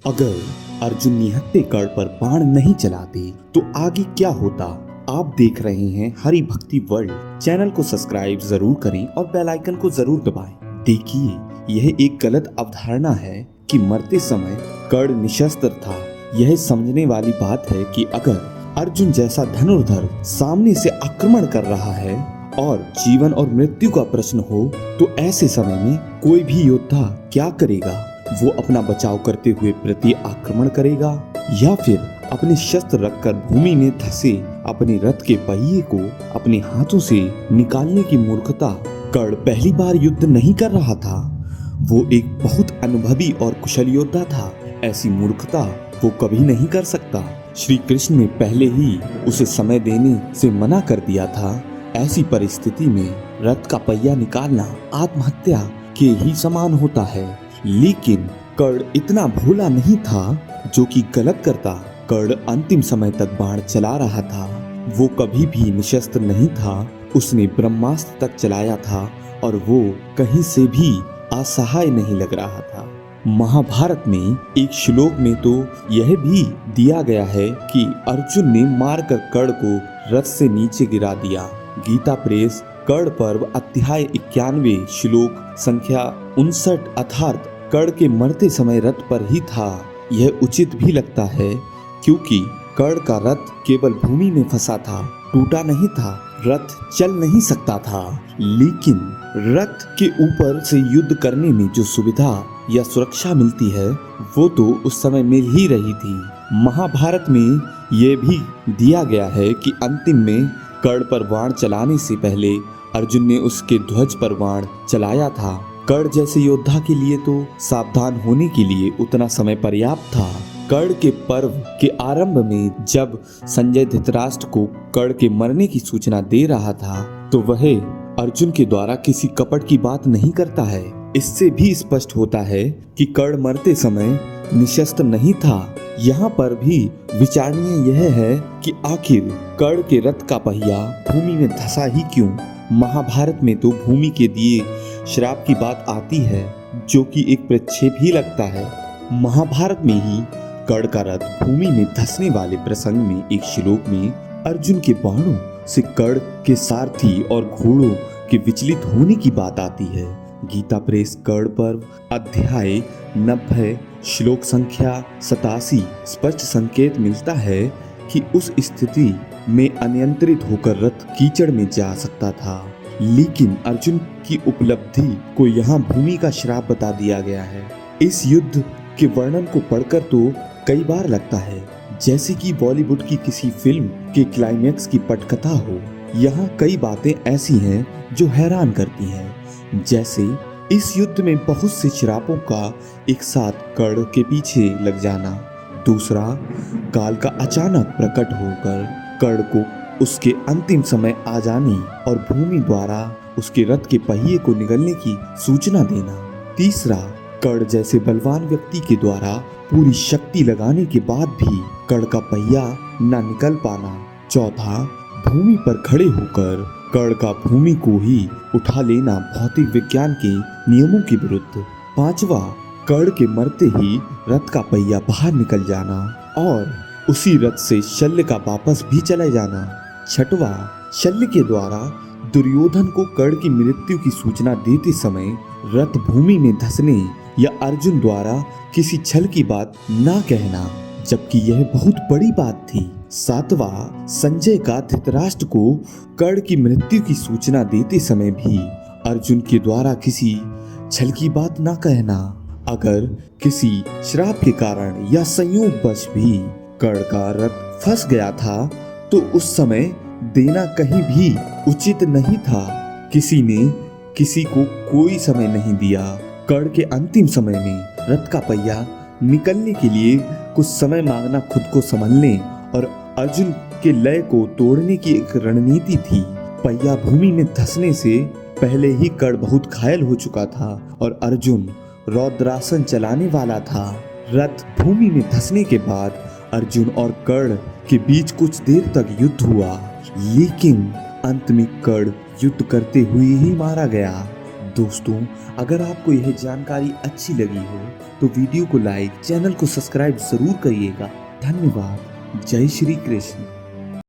अगर अर्जुन निहत्थे कर्ण पर बाण नहीं चलाते तो आगे क्या होता। आप देख रहे हैं हरि भक्ति वर्ल्ड। चैनल को सब्सक्राइब जरूर करें और बेल आइकन को जरूर दबाएं। देखिए, यह एक गलत अवधारणा है कि मरते समय कर्ण निशस्त्र था। यह समझने वाली बात है कि अगर अर्जुन जैसा धनुर्धर सामने से आक्रमण कर रहा है और जीवन और मृत्यु का प्रश्न हो तो ऐसे समय में कोई भी योद्धा क्या करेगा। वो अपना बचाव करते हुए प्रति आक्रमण करेगा या फिर अपने शस्त्र रखकर भूमि में धंसे अपने रथ के पहिए को अपने हाथों से निकालने की मूर्खता। कर्ण पहली बार युद्ध नहीं कर रहा था, वो एक बहुत अनुभवी और कुशल योद्धा था। ऐसी मूर्खता वो कभी नहीं कर सकता। श्री कृष्ण ने पहले ही उसे समय देने से मना कर दिया था। ऐसी परिस्थिति में रथ का पहिया निकालना आत्महत्या के ही समान होता है। लेकिन कर्ण इतना भोला नहीं था जो कि गलत करता। कर्ण अंतिम समय तक बाण चला रहा था। वो कभी भी निशस्त्र नहीं था। उसने ब्रह्मास्त्र तक चलाया था और वो कहीं से भी असहाय नहीं लग रहा था। महाभारत में एक श्लोक में तो यह भी दिया गया है कि अर्जुन ने मारकर कर्ण को रथ से नीचे गिरा दिया। गीता प्रेस कर्ण पर्व अध्याय 91 श्लोक संख्या 59 अर्थात कर्ण के मरते समय रथ पर ही था। यह उचित भी लगता है क्योंकि कर्ण का रथ केवल भूमि में फंसा था, टूटा नहीं था। रथ चल नहीं सकता था, लेकिन रथ के ऊपर से युद्ध करने में जो सुविधा या सुरक्षा मिलती है वो तो उस समय मिल ही रही थी। महाभारत में यह भी दिया गया है कि अंतिम में कर्ण पर बाण चलाने से पहले अर्जुन ने उसके ध्वज पर बाण चलाया था। कर्ण जैसे योद्धा के लिए तो सावधान होने के लिए उतना समय पर्याप्त था। कर्ण के पर्व के आरंभ में जब संजय धृतराष्ट्र को कर्ण के मरने की सूचना दे रहा था तो वह अर्जुन के द्वारा किसी कपट की बात नहीं करता है। इससे भी स्पष्ट होता है कि कर्ण मरते समय निशस्त्र नहीं था। यहाँ पर भी विचारणीय यह है कि आखिर कर्ण के रथ का पहिया भूमि में धंसा ही क्यों। महाभारत में तो भूमि के दिए श्राप की बात आती है जो कि एक प्रक्षेप ही लगता है। महाभारत में ही कर्ण का रथ भूमि में धंसने वाले प्रसंग में एक श्लोक में अर्जुन के बाणों से कर्ण के सारथी और घोड़ों के विचलित होने की बात आती है। गीता प्रेस कर्ण पर्व अध्याय 90 श्लोक संख्या 87 स्पष्ट संकेत मिलता है कि उस स्थिति में अनियंत्रित होकर रथ कीचड़ में जा सकता था। लेकिन अर्जुन की उपलब्धि को यहाँ भूमि का श्राप बता दिया गया है। इस युद्ध के वर्णन को पढ़कर तो कई बार लगता है जैसे कि बॉलीवुड की किसी फिल्म के क्लाइमैक्स की पटकथा हो। यहाँ कई बातें ऐसी हैं जो हैरान करती हैं, जैसे इस युद्ध में बहुत से श्रापों का एक साथ कर्ण के पीछे लग जाना। दूसरा, काल का अचानक प्रकट होकर कर्ण को उसके अंतिम समय आ जाने और भूमि द्वारा उसके रथ के पहिए को निगलने की सूचना देना। तीसरा, कर्ण जैसे बलवान व्यक्ति के द्वारा पूरी शक्ति लगाने के बाद भी कर्ण का पहिया न निकल पाना। चौथा, भूमि पर खड़े होकर कर्ण का भूमि को ही उठा लेना भौतिक विज्ञान के नियमों के विरुद्ध। पांचवा, कर्ण के मरते ही रथ का पहिया बाहर निकल जाना और उसी रथ से शल्य का वापस भी चले जाना। छठवा, शल्य के द्वारा दुर्योधन को कर्ण की मृत्यु की सूचना देते समय रथ भूमि में धंसने या अर्जुन द्वारा किसी छल की बात ना कहना, जबकि यह बहुत बड़ी बात थी। सातवां, संजय का धृतराष्ट्र को कर्ण की मृत्यु की सूचना देते समय भी अर्जुन के द्वारा किसी छल की बात ना कहना। अगर किसी श्राप के कारण या संयोगवश भी कर्ण का रथ फंस गया था तो उस समय देना कहीं भी उचित नहीं था। किसी ने किसी को कोई समय नहीं दिया। कर्ण के अंतिम समय में रथ का पहिया निकलने के लिए कुछ समय मांगना खुद को संभलने और अर्जुन के लय को तोड़ने की एक रणनीति थी। पहिया भूमि में धंसने से पहले ही कर्ण बहुत घायल हो चुका था और अर्जुन रौद्रासन चलाने वाला था। रथ भूमि में धंसने के बाद अर्जुन और कर्ण के बीच कुछ देर तक युद्ध हुआ, लेकिन अंत में कर्ण युद्ध करते हुए ही मारा गया। दोस्तों, अगर आपको यह जानकारी अच्छी लगी हो तो वीडियो को लाइक, चैनल को सब्सक्राइब जरूर करिएगा। धन्यवाद। जय श्री कृष्ण।